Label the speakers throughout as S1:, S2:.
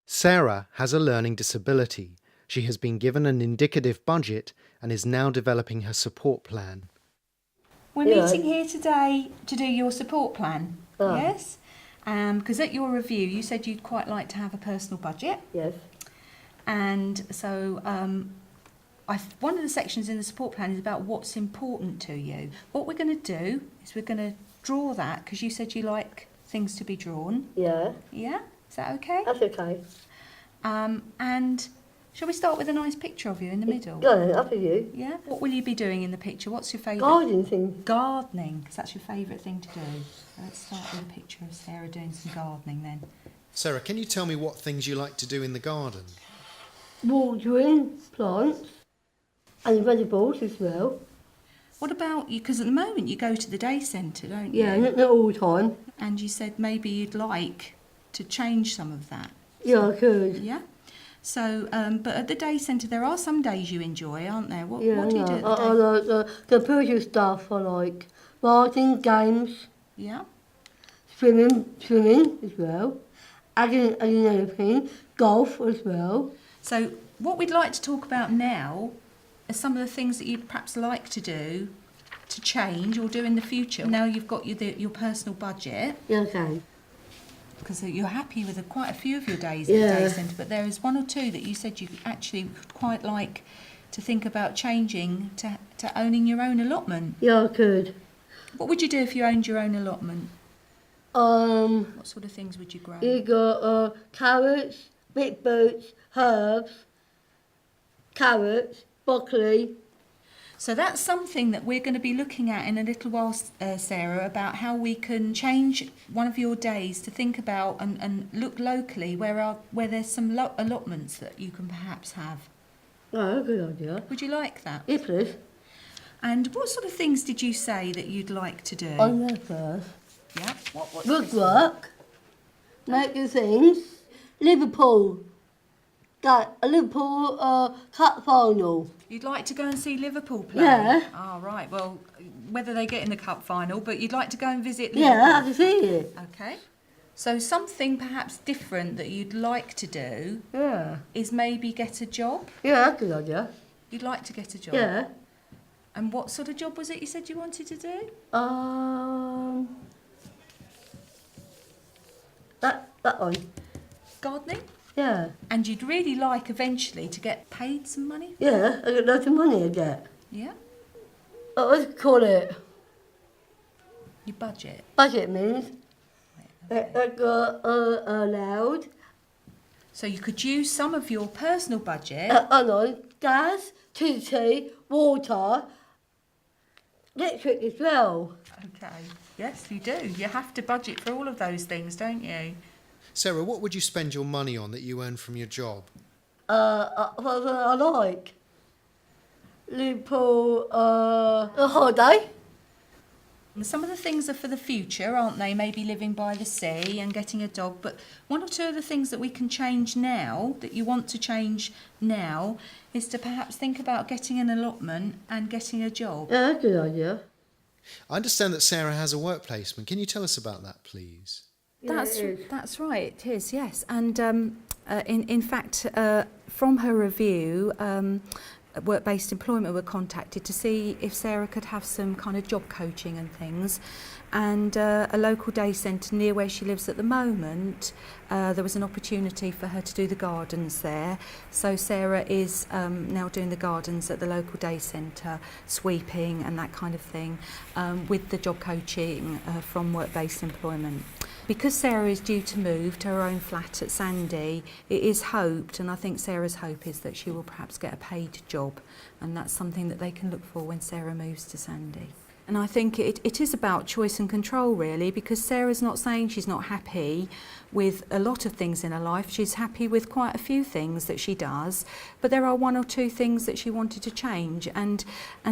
S1: Sarah has a learning disability. She has been given an indicative budget and is now developing her support plan.
S2: We're meeting here today to do your support plan, yes? Because at your review you said you'd quite like to have a personal budget.
S3: Yes.
S2: And so one of the sections in the support plan is about what's important to you. What we're going to do is we're going to draw that, because you said you like things to be drawn.
S3: Yeah.
S2: Yeah? Is that okay?
S3: That's okay.
S2: And shall we start with a nice picture of you in the middle?
S3: Go on, up to you.
S2: Yeah? What will you be doing in the picture? What's your favourite?
S3: Gardening thing.
S2: Gardening, because that's your favourite thing to do. So let's start with a picture of Sarah doing some gardening then.
S1: Sarah, can you tell me what things you like to do in the garden?
S3: Watering plants and vegetables as well.
S2: What about you? Because at the moment you go to the day centre, don't you?
S3: Yeah, not all the time.
S2: And you said maybe you'd like to change some of that.
S3: Yeah, I could.
S2: Yeah? So, but at the day centre there are some days you enjoy, aren't there? What do you do at the day?
S3: I like the computer stuff. I like writing, games,
S2: Yeah?
S3: swimming as well. Adding anything, golf as well.
S2: So what we'd like to talk about now are some of the things that you'd perhaps like to do to change or do in the future. Now you've got your personal budget,
S3: Yeah, okay.
S2: because you're happy with quite a few of your days at the day centre, but there is one or two that you said you actually would quite like to think about changing to owning your own allotment.
S3: Yeah, I could.
S2: What would you do if you owned your own allotment? What sort of things would you grow?
S3: You got carrots, beetroots, herbs, carrots, broccoli.
S2: So that's something that we're going to be looking at in a little while, Sarah, about how we can change one of your days to think about and look locally where there's some allotments that you can perhaps have.
S3: Oh, good idea.
S2: Would you like that?
S3: Yes, please.
S2: And what sort of things did you say that you'd like to do?
S3: On there first.
S2: Yeah. What
S3: Good work. Making things. Liverpool. Got a Liverpool cup final.
S2: You'd like to go and see Liverpool play?
S3: Yeah.
S2: Oh, right. Well, whether they get in the cup final, but you'd like to go and visit Liverpool?
S3: Yeah, I can see it.
S2: Okay. So something perhaps different that you'd like to do
S3: Yeah.
S2: is maybe get a job?
S3: Yeah, that's a good idea.
S2: You'd like to get a job?
S3: Yeah.
S2: And what sort of job was it you said you wanted to do?
S3: That one.
S2: Gardening?
S3: Yeah.
S2: And you'd really like eventually to get paid some money?
S3: Yeah, I got lots of money I get.
S2: Yeah?
S3: What do you call it?
S2: Your budget?
S3: Budget means.
S2: Right,
S3: I got allowed.
S2: So you could use some of your personal budget.
S3: Gas, electricity, water, electric as well.
S2: Okay. Yes, you do. You have to budget for all of those things, don't you?
S1: Sarah, what would you spend your money on that you earn from your job?
S3: What I like. Liverpool, a holiday.
S2: Some of the things are for the future, aren't they? Maybe living by the sea and getting a dog. But one or two of the things that we can change now, that you want to change now, is to perhaps think about getting an allotment and getting a job.
S3: Yeah, that's a good idea.
S1: I understand that Sarah has a work placement. Can you tell us about that, please?
S2: That's right. It is, yes. And in fact, from her review, work-based employment were contacted to see if Sarah could have some kind of job coaching and things. And a local day centre near where she lives at the moment, there was an opportunity for her to do the gardens there. So Sarah is now doing the gardens at the local day centre, sweeping and that kind of thing, with the job coaching from work-based employment. Because Sarah is due to move to her own flat at Sandy, it is hoped, and I think Sarah's hope is that she will perhaps get a paid job, and that's something that they can look for when Sarah moves to Sandy. And I think it is about choice and control, really, because Sarah's not saying she's not happy with a lot of things in her life. She's happy with quite a few things that she does, but there are one or two things that she wanted to change. And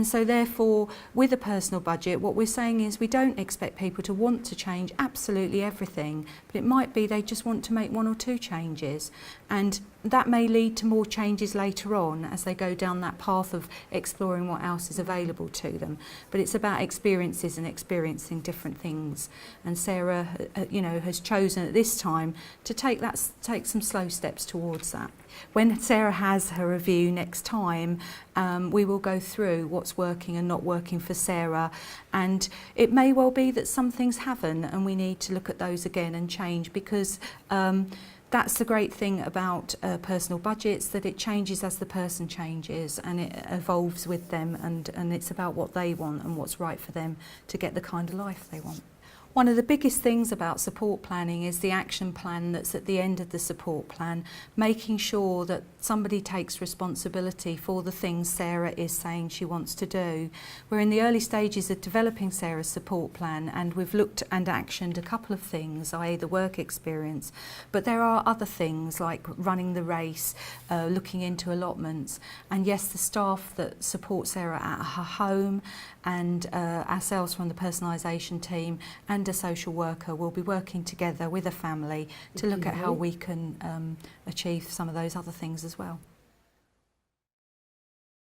S2: so therefore, with a personal budget, what we're saying is we don't expect people to want to change absolutely everything, but it might be they just want to make one or two changes. And that may lead to more changes later on as they go down that path of exploring what else is available to them. But it's about experiences and experiencing different things. And Sarah, has chosen at this time to take some slow steps towards that. When Sarah has her review next time, we will go through what's working and not working for Sarah, and it may well be that some things haven't, and we need to look at those again and change, because that's the great thing about personal budgets, that it changes as the person changes and it evolves with them, and it's about what they want and what's right for them to get the kind of life they want. One of the biggest things about support planning is the action plan that's at the end of the support plan, making sure that somebody takes responsibility for the things Sarah is saying she wants to do. We're in the early stages of developing Sarah's support plan, and we've looked and actioned a couple of things, i.e. the work experience, but there are other things like running the race, looking into allotments, and yes, the staff that support Sarah at her home, and ourselves from the personalisation team and a social worker will be working together with a family to look at how we can achieve some of those other things as well.